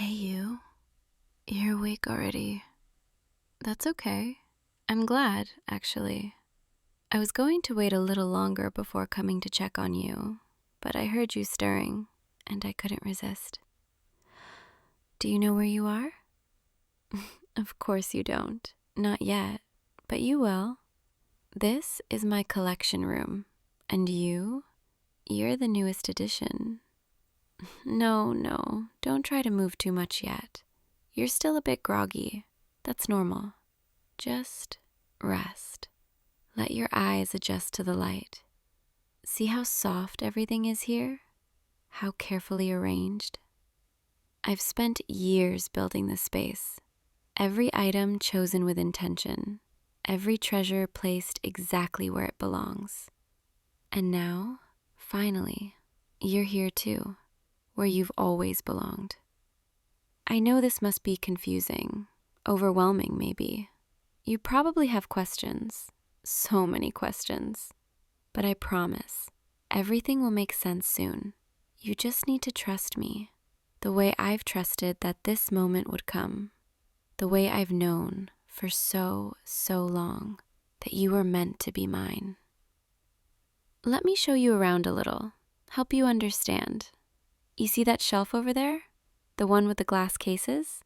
Hey, you. You're awake already. That's okay. I'm glad, actually. I was going to wait a little longer before coming to check on you, but I heard you stirring, and I couldn't resist. Do you know where you are? Of course you don't. Not yet, but you will. This is my collection room, and you're the newest addition. No, don't try to move too much yet. You're still a bit groggy. That's normal. Just rest. Let your eyes adjust to the light. See how soft everything is here? How carefully arranged? I've spent years building this space. Every item chosen with intention. Every treasure placed exactly where it belongs. And now, finally, you're here too, where you've always belonged. I know this must be confusing, overwhelming maybe. You probably have questions, so many questions. But I promise, everything will make sense soon. You just need to trust me, the way I've trusted that this moment would come, the way I've known for so long that you were meant to be mine. Let me show you around a little, help you understand. You see that shelf over there? The one with the glass cases?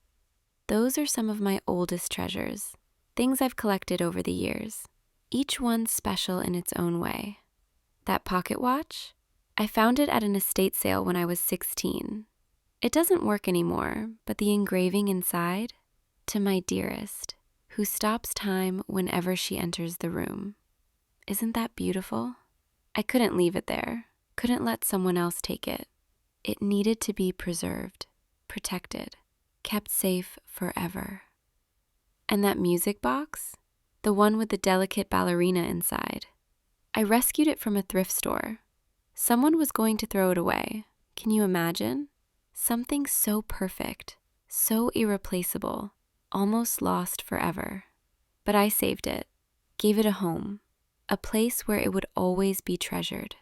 Those are some of my oldest treasures, things I've collected over the years, each one special in its own way. That pocket watch? I found it at an estate sale when I was 16. It doesn't work anymore, but the engraving inside, to my dearest, who stops time whenever she enters the room. Isn't that beautiful? I couldn't leave it there, couldn't let someone else take it. It needed to be preserved, protected, kept safe forever. And that music box? The one with the delicate ballerina inside. I rescued it from a thrift store. Someone was going to throw it away. Can you imagine? Something so perfect, so irreplaceable, almost lost forever. But I saved it, gave it a home, a place where it would always be treasured.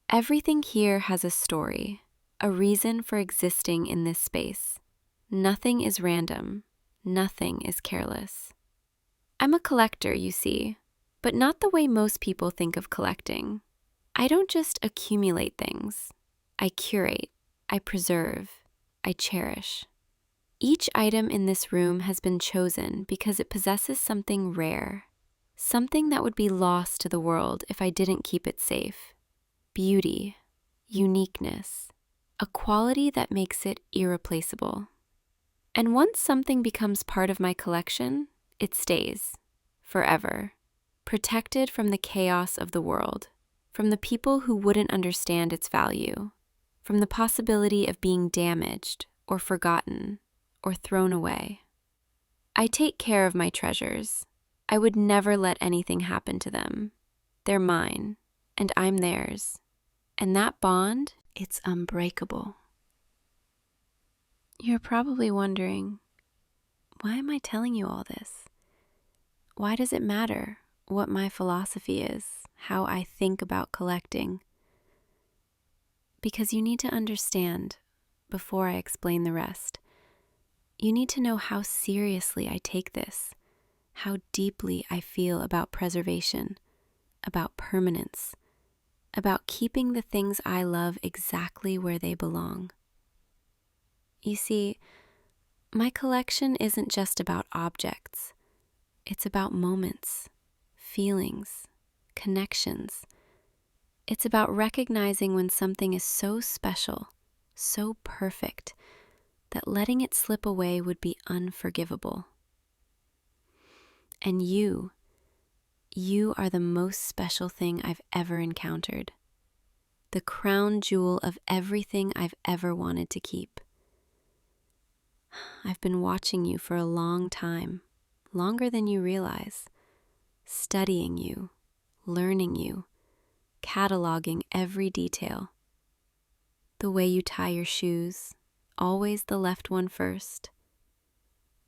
Everything here has a story, a reason for existing in this space. Nothing is random. Nothing is careless. I'm a collector, you see, but not the way most people think of collecting. I don't just accumulate things. I curate, I preserve, I cherish. Each item in this room has been chosen because it possesses something rare, something that would be lost to the world if I didn't keep it safe. Beauty, uniqueness, a quality that makes it irreplaceable. And once something becomes part of my collection, it stays, forever, protected from the chaos of the world, from the people who wouldn't understand its value, from the possibility of being damaged or forgotten or thrown away. I take care of my treasures. I would never let anything happen to them. They're mine, and I'm theirs. And that bond, it's unbreakable. You're probably wondering, why am I telling you all this? Why does it matter what my philosophy is, how I think about collecting? Because you need to understand, before I explain the rest, you need to know how seriously I take this, how deeply I feel about preservation, about permanence, about keeping the things I love exactly where they belong. You see, my collection isn't just about objects. It's about moments, feelings, connections. It's about recognizing when something is so special, so perfect, that letting it slip away would be unforgivable. And you are the most special thing I've ever encountered, the crown jewel of everything I've ever wanted to keep. I've been watching you for a long time, longer than you realize, studying you, learning you, cataloging every detail. The way you tie your shoes, always the left one first.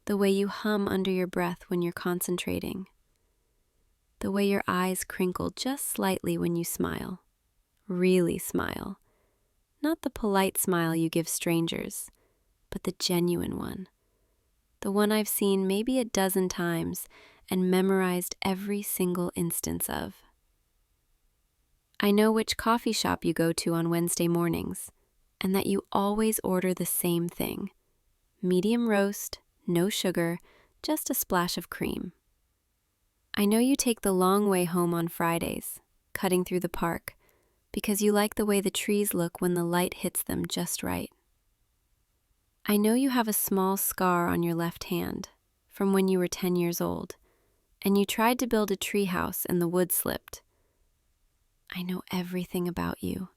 The way you hum under your breath when you're concentrating. The way your eyes crinkle just slightly when you smile. Really smile. Not the polite smile you give strangers, but the genuine one. The one I've seen maybe a dozen times and memorized every single instance of. I know which coffee shop you go to on Wednesday mornings, and that you always order the same thing. Medium roast, no sugar, just a splash of cream. I know you take the long way home on Fridays, cutting through the park, because you like the way the trees look when the light hits them just right. I know you have a small scar on your left hand from when you were 10 years old, and you tried to build a treehouse and the wood slipped. I know everything about you,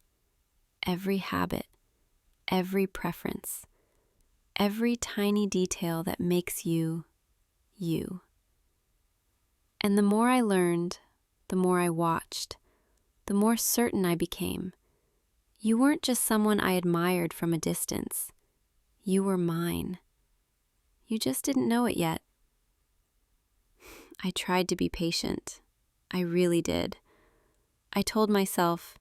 every habit, every preference, every tiny detail that makes you, you. And the more I learned, the more I watched, the more certain I became. You weren't just someone I admired from a distance. You were mine. You just didn't know it yet. I tried to be patient. I really did. I told myself,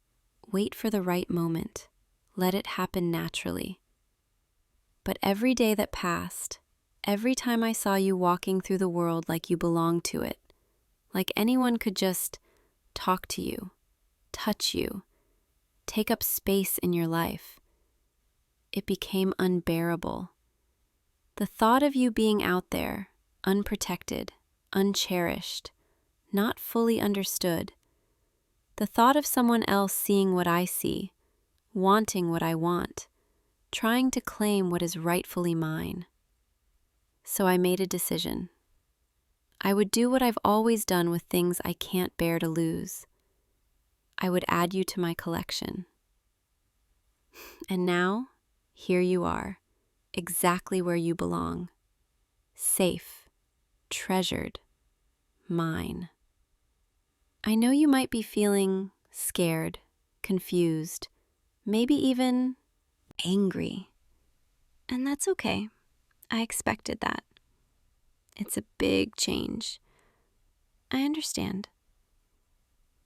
wait for the right moment. Let it happen naturally. But every day that passed, every time I saw you walking through the world like you belonged to it, like anyone could just talk to you, touch you, take up space in your life, it became unbearable. The thought of you being out there, unprotected, uncherished, not fully understood, the thought of someone else seeing what I see, wanting what I want, trying to claim what is rightfully mine. So I made a decision. I would do what I've always done with things I can't bear to lose. I would add you to my collection. And now, here you are, exactly where you belong. Safe, treasured, mine. I know you might be feeling scared, confused, maybe even angry. And that's okay. I expected that. It's a big change. I understand.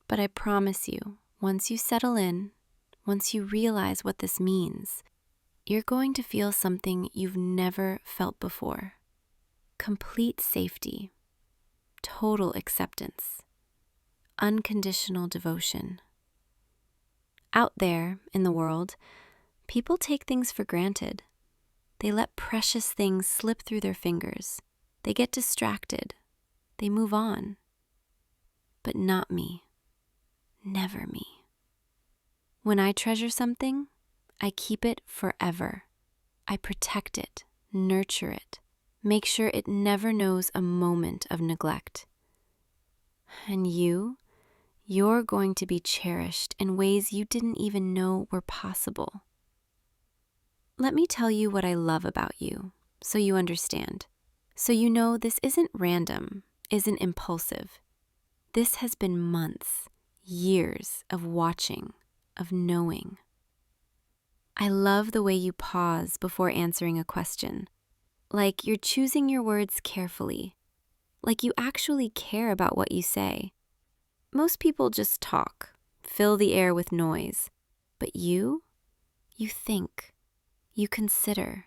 But I promise you, once you settle in, once you realize what this means, you're going to feel something you've never felt before. Complete safety, total acceptance, unconditional devotion. Out there in the world, people take things for granted. They let precious things slip through their fingers. They get distracted. They move on. But not me. Never me. When I treasure something, I keep it forever. I protect it, nurture it, make sure it never knows a moment of neglect. And you're going to be cherished in ways you didn't even know were possible. Let me tell you what I love about you, so you understand. So you know this isn't random, isn't impulsive. This has been months, years of watching, of knowing. I love the way you pause before answering a question, like you're choosing your words carefully, like you actually care about what you say. Most people just talk, fill the air with noise, but you think, you consider.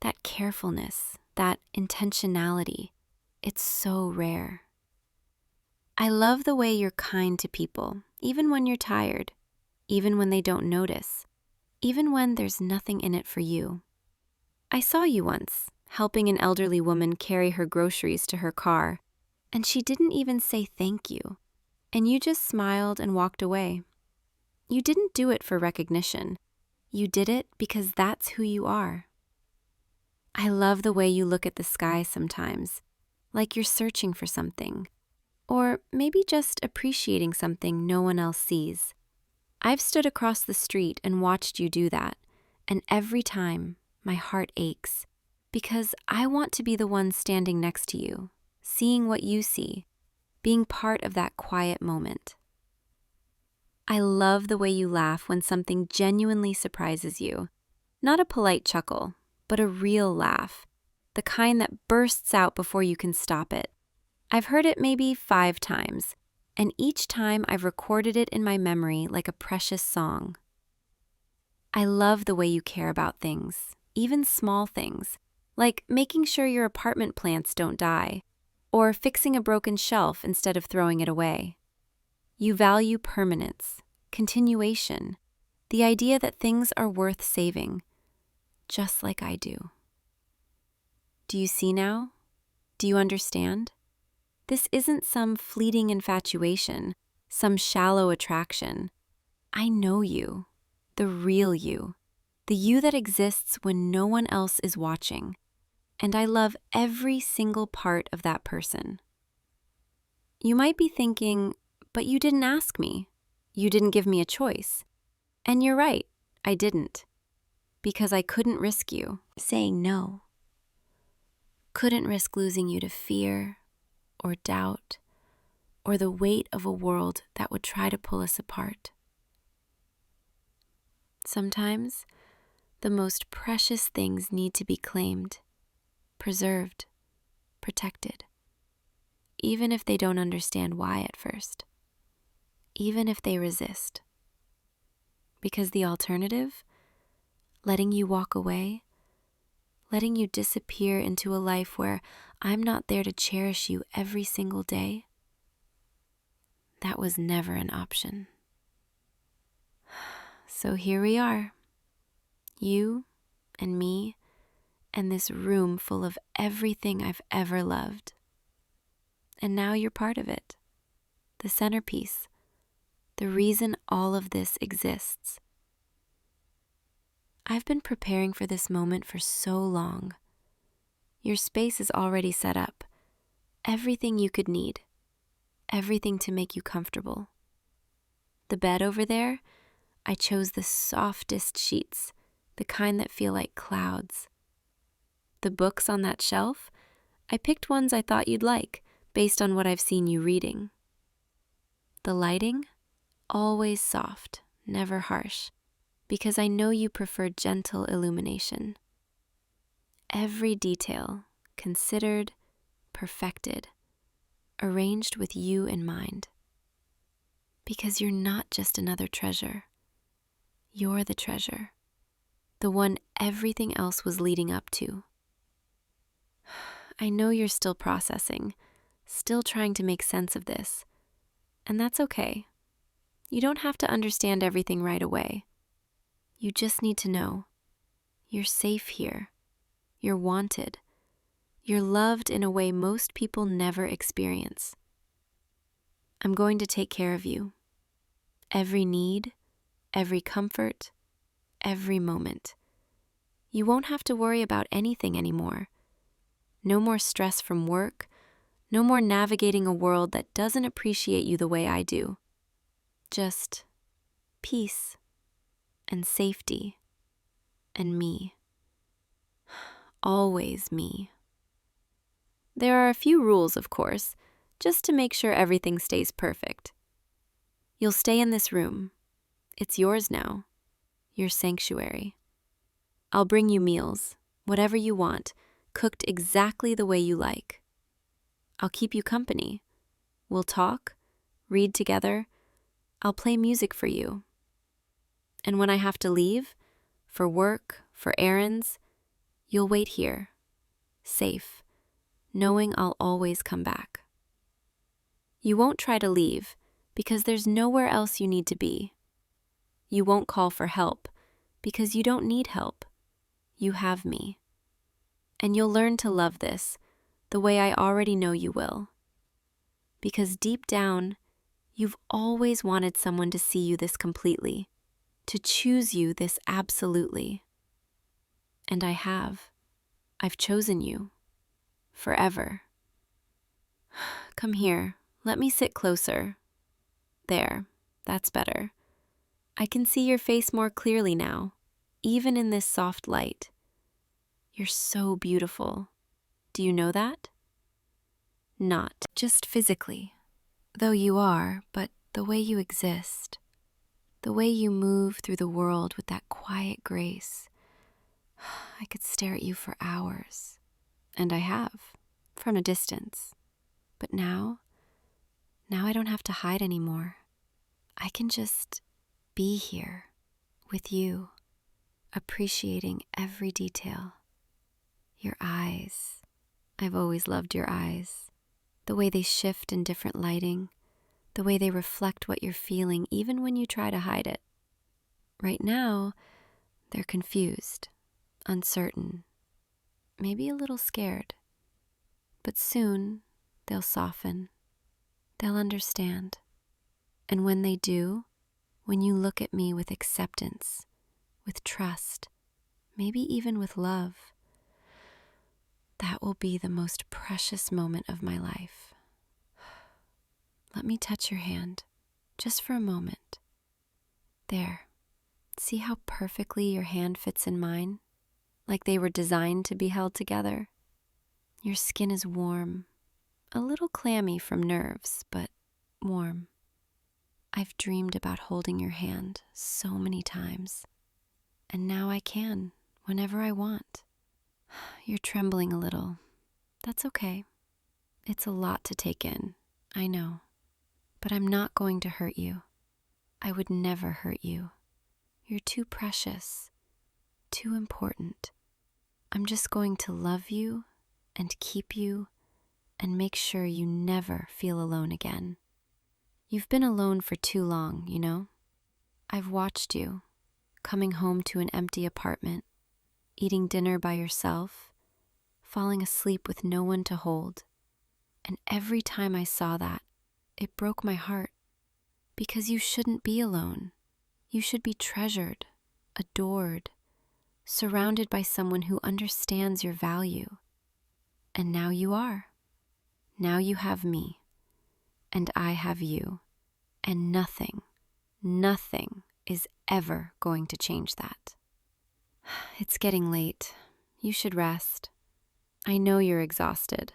That carefulness, that intentionality, it's so rare. I love the way you're kind to people, even when you're tired, even when they don't notice, even when there's nothing in it for you. I saw you once, helping an elderly woman carry her groceries to her car, and she didn't even say thank you, and you just smiled and walked away. You didn't do it for recognition. You did it because that's who you are. I love the way you look at the sky sometimes, like you're searching for something, or maybe just appreciating something no one else sees. I've stood across the street and watched you do that, and every time my heart aches, because I want to be the one standing next to you, seeing what you see, being part of that quiet moment. I love the way you laugh when something genuinely surprises you, not a polite chuckle, but a real laugh, the kind that bursts out before you can stop it. I've heard it maybe 5 times, and each time I've recorded it in my memory like a precious song. I love the way you care about things, even small things, like making sure your apartment plants don't die, or fixing a broken shelf instead of throwing it away. You value permanence, continuation, the idea that things are worth saving, just like I do. Do you see now? Do you understand? This isn't some fleeting infatuation, some shallow attraction. I know you, the real you, the you that exists when no one else is watching, and I love every single part of that person. You might be thinking, but you didn't ask me. You didn't give me a choice. And you're right, I didn't. Because I couldn't risk you saying no. Couldn't risk losing you to fear or doubt or the weight of a world that would try to pull us apart. Sometimes, the most precious things need to be claimed, preserved, protected, even if they don't understand why at first, even if they resist. Because the alternative, letting you walk away, letting you disappear into a life where I'm not there to cherish you every single day, that was never an option. So here we are, you and me, and this room full of everything I've ever loved. And now you're part of it, the centerpiece, the reason all of this exists. I've been preparing for this moment for so long. Your space is already set up, everything you could need, everything to make you comfortable. The bed over there, I chose the softest sheets, the kind that feel like clouds. The books on that shelf, I picked ones I thought you'd like, based on what I've seen you reading. The lighting, always soft, never harsh, because I know you prefer gentle illumination. Every detail, considered, perfected, arranged with you in mind. Because you're not just another treasure. You're the treasure, the one everything else was leading up to. I know you're still processing, still trying to make sense of this, and that's okay. You don't have to understand everything right away. You just need to know you're safe here, you're wanted, you're loved in a way most people never experience. I'm going to take care of you. Every need, every comfort, every moment. You won't have to worry about anything anymore. No more stress from work, no more navigating a world that doesn't appreciate you the way I do. Just peace and safety and me. Always me. There are a few rules, of course, just to make sure everything stays perfect. You'll stay in this room. It's yours now, your sanctuary. I'll bring you meals, whatever you want, cooked exactly the way you like. I'll keep you company. We'll talk, read together. I'll play music for you. And when I have to leave, for work, for errands, you'll wait here, safe, knowing I'll always come back. You won't try to leave because there's nowhere else you need to be. You won't call for help because you don't need help. You have me. And you'll learn to love this the way I already know you will. Because deep down, you've always wanted someone to see you this completely, to choose you this absolutely. And I have. I've chosen you. Forever. Come here. Let me sit closer. There. That's better. I can see your face more clearly now, even in this soft light. You're so beautiful. Do you know that? Not just physically, though you are, but the way you exist, the way you move through the world with that quiet grace. I could stare at you for hours, and I have, from a distance. But now I don't have to hide anymore. I can just be here with you, appreciating every detail. Your eyes. I've always loved your eyes. The way they shift in different lighting, the way they reflect what you're feeling even when you try to hide it. Right now, they're confused, uncertain, maybe a little scared. But soon, they'll soften. They'll understand. And when they do, when you look at me with acceptance, with trust, maybe even with love, that will be the most precious moment of my life. Let me touch your hand, just for a moment. There. See how perfectly your hand fits in mine? Like they were designed to be held together? Your skin is warm, a little clammy from nerves, but warm. I've dreamed about holding your hand so many times, and now I can, whenever I want. You're trembling a little. That's okay. It's a lot to take in, I know. But I'm not going to hurt you. I would never hurt you. You're too precious, too important. I'm just going to love you and keep you and make sure you never feel alone again. You've been alone for too long, you know? I've watched you, coming home to an empty apartment, eating dinner by yourself, falling asleep with no one to hold. And every time I saw that, it broke my heart. Because you shouldn't be alone. You should be treasured, adored, surrounded by someone who understands your value. And now you are. Now you have me, and I have you, and nothing is ever going to change that. It's getting late. You should rest. I know you're exhausted,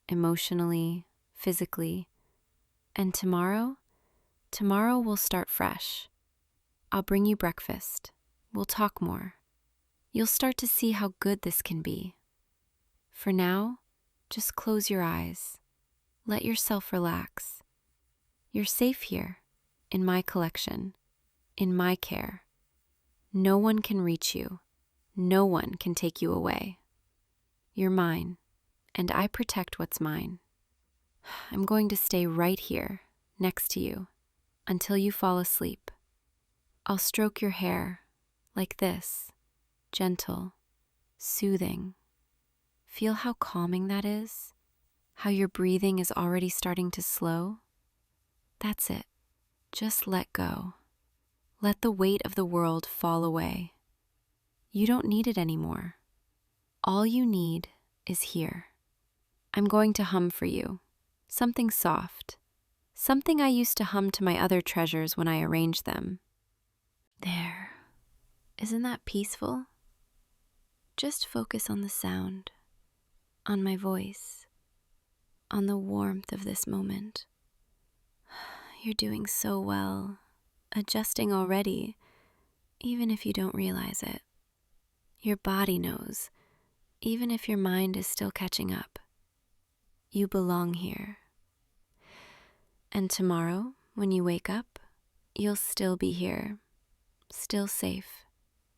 emotionally, physically, and tomorrow we'll start fresh. I'll bring you breakfast. We'll talk more. You'll start to see how good this can be. For now, just close your eyes. Let yourself relax. You're safe here, in my collection, in my care. No one can reach you. No one can take you away. You're mine, and I protect what's mine. I'm going to stay right here, next to you, until you fall asleep. I'll stroke your hair, like this, gentle, soothing. Feel how calming that is? How your breathing is already starting to slow? That's it. Just let go. Let the weight of the world fall away. You don't need it anymore. All you need is here. I'm going to hum for you. Something soft. Something I used to hum to my other treasures when I arranged them. There. Isn't that peaceful? Just focus on the sound, on my voice, on the warmth of this moment. You're doing so well, adjusting already, even if you don't realize it. Your body knows, even if your mind is still catching up. You belong here. And tomorrow, when you wake up, you'll still be here, still safe,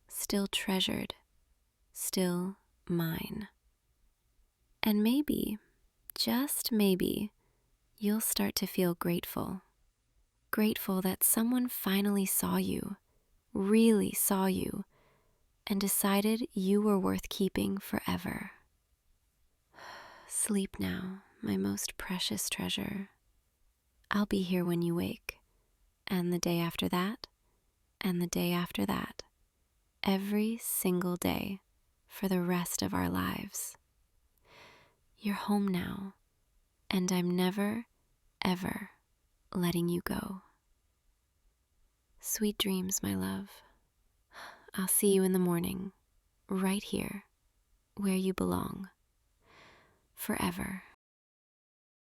still treasured, still mine. And maybe, just maybe, you'll start to feel grateful. Grateful that someone finally saw you, really saw you, and decided you were worth keeping forever. Sleep now, my most precious treasure. I'll be here when you wake, and the day after that, and the day after that, every single day for the rest of our lives. You're home now, and I'm never, ever letting you go. Sweet dreams, my love. I'll see you in the morning, right here, where you belong, forever.